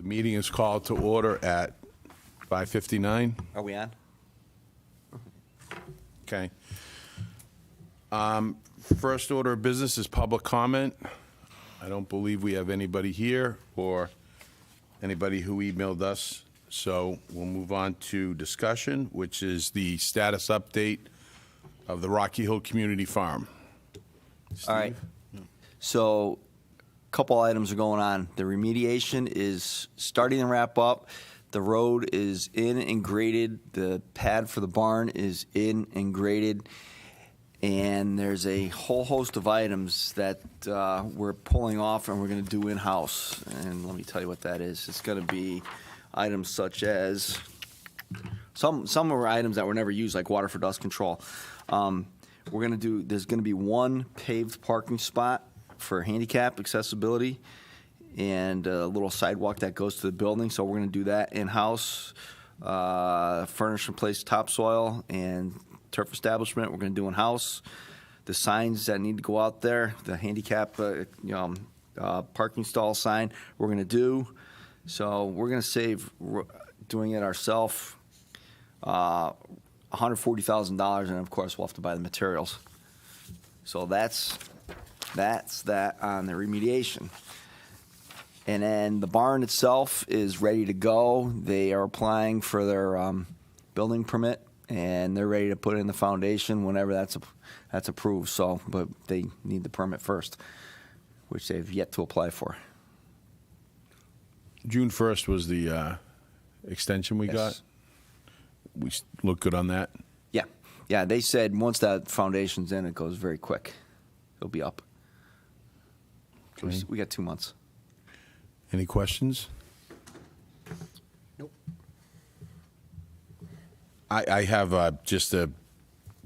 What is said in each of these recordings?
The meeting is called to order at 5:59. Are we on? Okay. First order of business is public comment. I don't believe we have anybody here or anybody who emailed us. So we'll move on to discussion, which is the status update of the Rocky Hill Community Farm. All right. So a couple items are going on. The remediation is starting to wrap up. The road is in and graded. The pad for the barn is in and graded. And there's a whole host of items that we're pulling off and we're going to do in-house. And let me tell you what that is. It's going to be items such as some are items that were never used, like water for dust control. There's going to be one paved parking spot for handicap accessibility and a little sidewalk that goes to the building. So we're going to do that in-house. Furnish and place topsoil and turf establishment, we're going to do in-house. The signs that need to go out there, the handicap parking stall sign, we're going to do. So we're going to save doing it ourselves $140,000, and of course we'll have to buy the materials. So that's that on the remediation. And then the barn itself is ready to go. They are applying for their building permit, and they're ready to put in the foundation whenever that's approved. So, but they need the permit first, which they've yet to apply for. June 1st was the extension we got. We look good on that. Yeah. They said once that foundation's in, it goes very quick. It'll be up. Okay. We got 2 months. Any questions? Nope. I have just a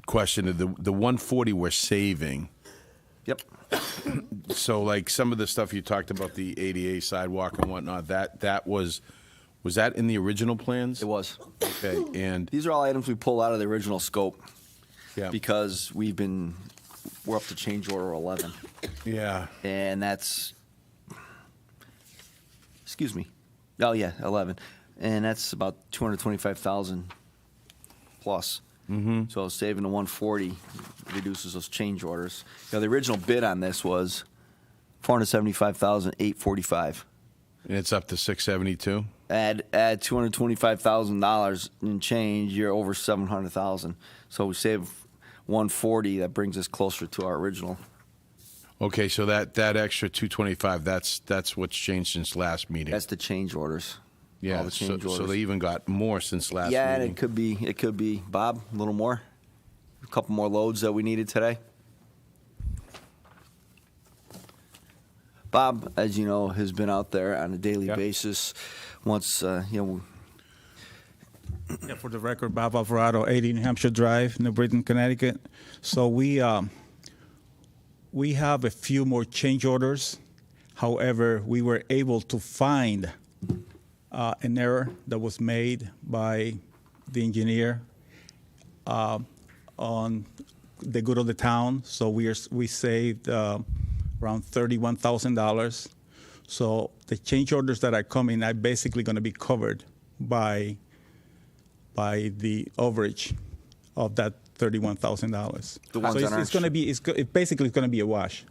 question. The 140 we're saving. Yep. So, like some of the stuff you talked about, the ADA sidewalk and whatnot, that was that in the original plans? It was. Okay, and These are all items we pulled out of the original scope yeah, because we're up to change order 11. yeah, And that's, excuse me. Oh, yeah, 11. And that's about 225,000 plus. Mm-hmm. So saving the 140 reduces those change orders. The original bid on this was $475,845. and it's up to 672. Add $225,000 in change, you're over 700,000. So we save 140. That brings us closer to our original. Okay, so that extra 225, that's what's changed since last meeting. That's the change orders. Yeah, all the change orders. so they even got more since last Yeah, meeting. and it could be, Bob, a little more. A couple more loads that we needed today. Bob, as you know, has been out there on a daily Yep. basis. Once, Yeah, for the record, Bob Alvarado, 80 New Hampshire Drive, New Britain, Connecticut. So we have a few more change orders. However, we were able to find an error that was made by the engineer on the good of the town. So we saved around $31,000. So the change orders that are coming are basically going to be covered by the overage of that $31,000. The ones So that aren't it's going to be it basically going to be a wash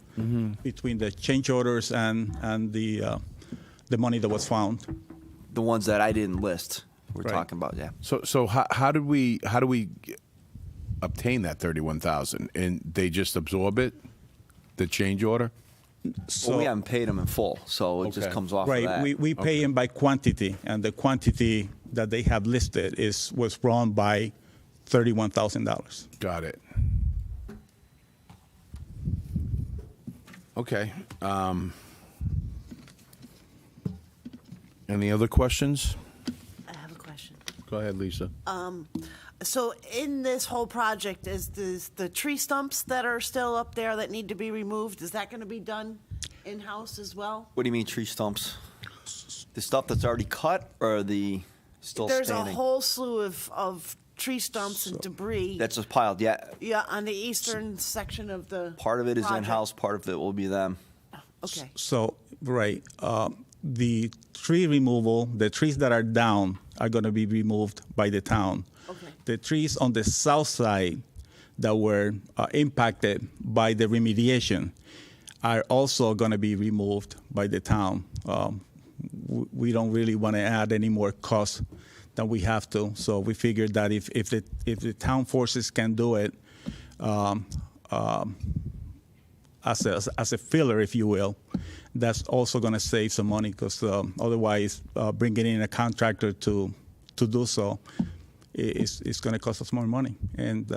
between the change orders and the money that was found. the ones that I didn't list, we're Right. talking about, yeah. So how did we obtain that 31,000? And they just absorb it, the change order? So Well, we haven't paid them in full, so it just Okay. comes off right, of that. we pay them by quantity, and the quantity that they have listed was wrong by $31,000. Got it. Okay. Any other questions? I have a question. Go ahead, Lisa. So in this whole project, is the tree stumps that are still up there that need to be removed, is that going to be done in-house as well? What do you mean tree stumps? The stuff that's already cut or the still There's standing? a whole slew of tree stumps and debris. That's just piled, yeah. Yeah, on the eastern section of the Part of it is project. in-house, part of it will be them. Okay. So, right. the tree removal, the trees that are down are going to be removed by the town. Okay. The trees on the south side that were impacted by the remediation are also going to be removed by the town. We don't really want to add any more costs than we have to, so we figured that if the town forces can do it as a filler, if you will, that's also going to save some money, because otherwise bringing in a contractor to do so is going to cost us more money, and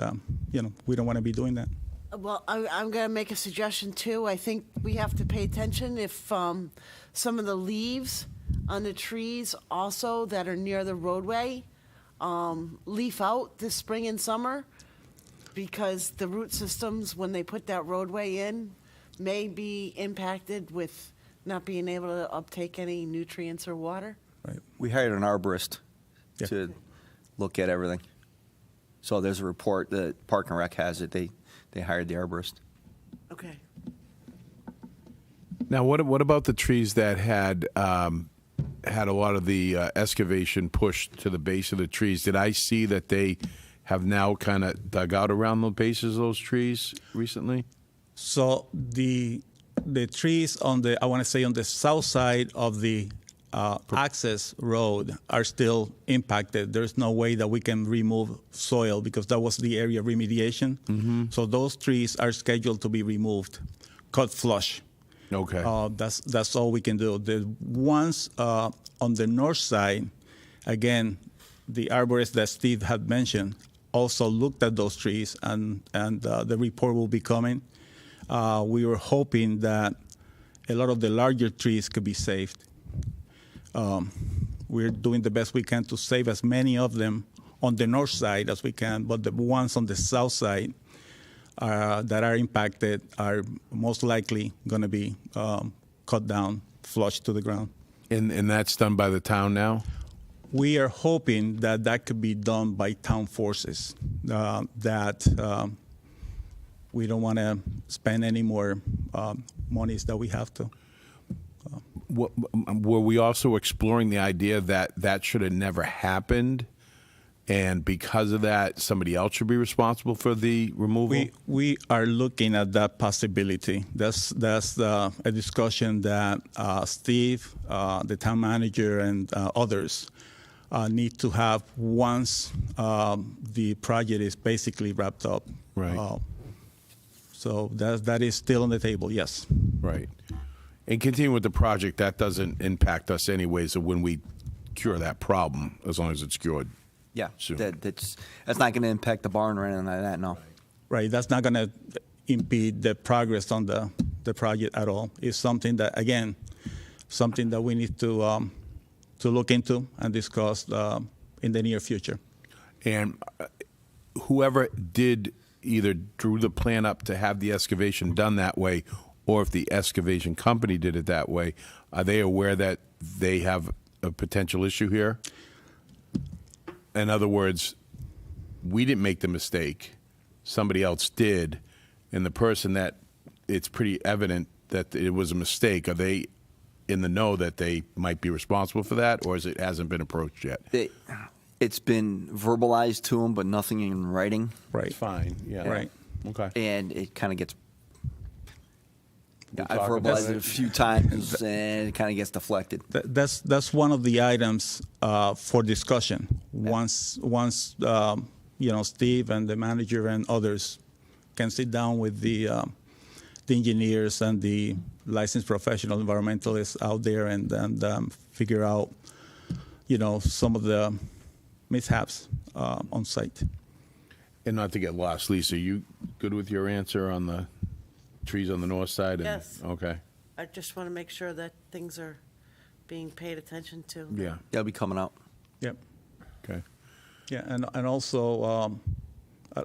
we don't want to be doing that. Well, I'm going to make a suggestion too. I think we have to pay attention if some of the leaves on the trees also that are near the roadway leaf out this spring and summer, because the root systems, when they put that roadway in, may be impacted with not being able to uptake any nutrients or water. Right. We hired an arborist Yeah. to look at everything. So there's a report that Park and Rec has it. They hired the arborist. Okay. Now, what about the trees that had a lot of the excavation pushed to the base of the trees? Did I see that they have now kind of dug out around the bases of those trees recently? So the trees on the south side of the access road are still impacted. There's no way that we can remove soil, because that was the area of remediation. Mm-hmm. So those trees are scheduled to be removed, cut flush. Okay. That's all we can do. The ones on the north side, again, the arborist that Steve had mentioned also looked at those trees, and the report will be coming. We were hoping that a lot of the larger trees could be saved. We're doing the best we can to save as many of them on the north side as we can, but the ones on the south side that are impacted are most likely going to be cut down, flushed to the ground. And that's done by the town now? We are hoping that could be done by town forces, that we don't want to spend any more monies that we have to. Were we also exploring the idea that should have never happened, and because of that, somebody else should be responsible for the removal? We are looking at that possibility. That's a discussion that Steve, the town manager, and others need to have once the project is basically wrapped up. Right. So that is still on the table, yes. Right. And continue with the project, that doesn't impact us anyways when we cure that problem, as long as it's cured. Yeah, Soon. that's not going to impact the barn or anything like that, no. Right, that's not going to impede the progress on the project at all. It's something that, again, something that we need to look into and discuss in the near future. And whoever did either drew the plan up to have the excavation done that way, or if the excavation company did it that way, are they aware that they have a potential issue here? In other words, we didn't make the mistake, somebody else did, and the person that it's pretty evident that it was a mistake, are they in the know that they might be responsible for that, or it hasn't been approached yet? It's been verbalized to them, but nothing in writing. Right. Fine, yeah. Right. Okay. And it kind of gets, We'll I've talk about verbalized it a few times, and it kind of gets deflected. That's one of the items for discussion. Once Steve and the manager and others can sit down with the engineers and the licensed professional environmentalists out there and figure out some of the mishaps on site. And not to get lost, Lisa, you good with your answer on the trees on the north side? Yes. Okay. I just want to make sure that things are being paid attention to. Yeah. They'll be coming out. Yep. Okay. Yeah, and also,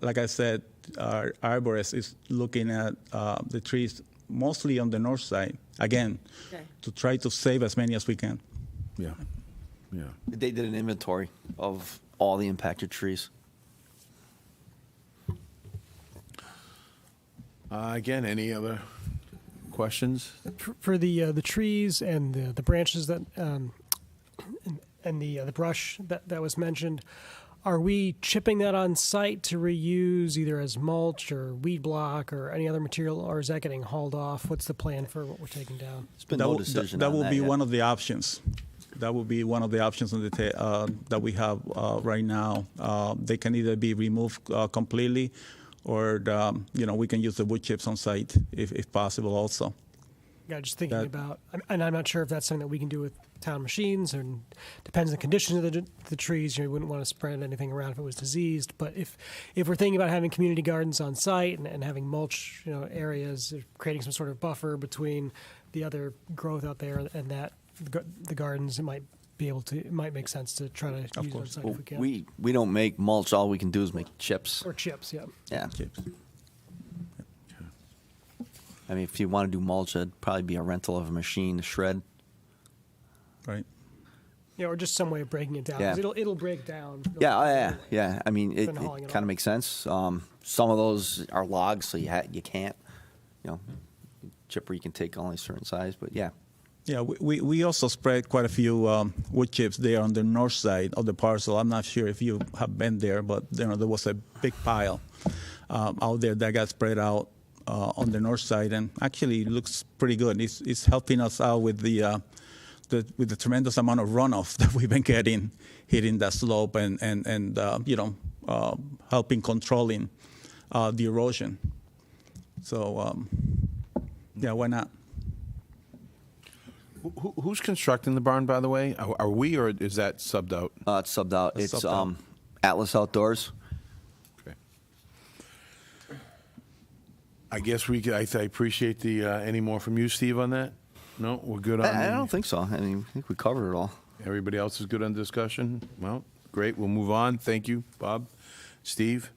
like I said, our arborist is looking at the trees mostly on the north side, again, Okay. to try to save as many as we can. Yeah. Yeah. They did an inventory of all the impacted trees. Again, any other questions? For the trees and the branches that and the brush that was mentioned, are we chipping that on site to reuse either as mulch or weed block or any other material, or is that getting hauled off? What's the plan for what we're taking down? It's been That no will- decision that on will that be yet. one of the options. That will be one of the options on that we have right now. They can either be removed completely, or we can use the wood chips on site if possible also. Yeah, just thinking That- about, and I'm not sure if that's something that we can do with town machines, and depends on the condition of the trees. You wouldn't want to spread anything around if it was diseased. But if we're thinking about having community gardens on site and having mulch, areas, creating some sort of buffer between the other growth out there and that the gardens, it might make sense to try to use it on course. site Well, if we can. we don't make mulch. All we can do is make chips. Or chips, yeah. Yeah. Chips. I mean, if you want to do mulch, it'd probably be a rental of a machine to shred. Right. Yeah, or just some way of breaking it down. Yeah. 'Cause it'll break down. Yeah, oh, yeah. I mean, it Been hauling it kind of off. makes sense. Some of those are logs, so you can't, chipper you can take only a certain size. But yeah, Yeah, we also spread quite a few wood chips there on the north side of the parcel. I'm not sure if you have been there, but there was a big pile out there that got spread out on the north side, and actually it looks pretty good. It's helping us out with the tremendous amount of runoff that we've been getting hitting that slope, and helping controlling the erosion. So yeah, why not? Who's constructing the barn, by the way? Are we, or is that subbed out? it's subbed out. It's It's subbed out. Atlas Outdoors. Okay. I guess I appreciate the, any more from you, Steve, on that? No, we're good on I the- don't think so. I mean, I think we covered it all. Everybody else is good on discussion? Well, great, we'll move on. Thank you, Bob, Steve.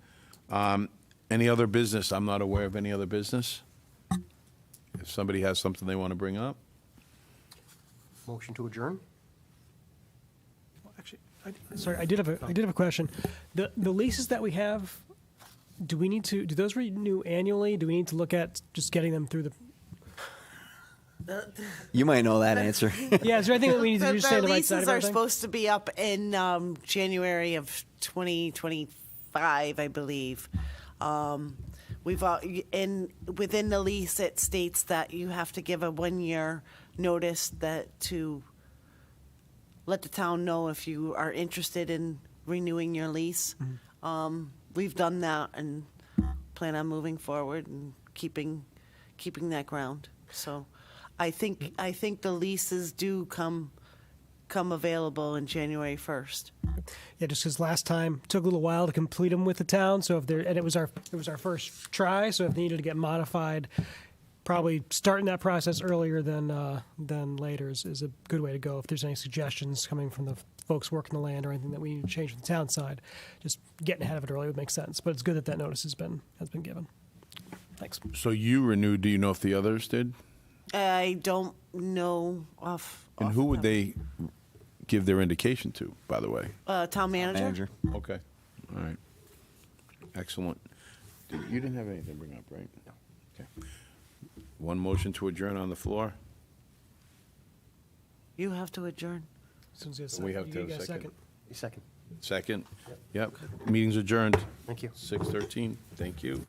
Any other business? I'm not aware of any other business. If somebody has something they want to bring up? Motion to adjourn? Actually, I did have a question. The leases that we have, do those renew annually? Do we need to look at just getting them through the? You might know that answer. Yeah, is there anything that we need to do to stay on the right side leases of are everything? supposed to be up in January of 2025, I believe. Within the lease, it states that you have to give a 1-year notice to let the town know if you are interested in renewing your lease. We've done that and plan on moving forward and keeping that ground. So I think the leases do come available in January 1st. Yeah, just because last time it took a little while to complete them with the town, so it was our first try, so if they needed to get modified, probably starting that process earlier than later is a good way to go. If there's any suggestions coming from the folks working the land or anything that we need to change from the town side, just getting ahead of it early would make sense. But it's good that notice has been given. Thanks. So you renewed, do you know if the others did? I don't know off. And who would they give their indication to, by the way? Town manager? Okay, all right. Excellent. You didn't have anything to bring up, right? No. Okay. One motion to adjourn on the floor? You have to adjourn. As soon as We have you to have get a second. A second. Second? Yep. Meeting's adjourned. Thank you. 6:13. Thank you.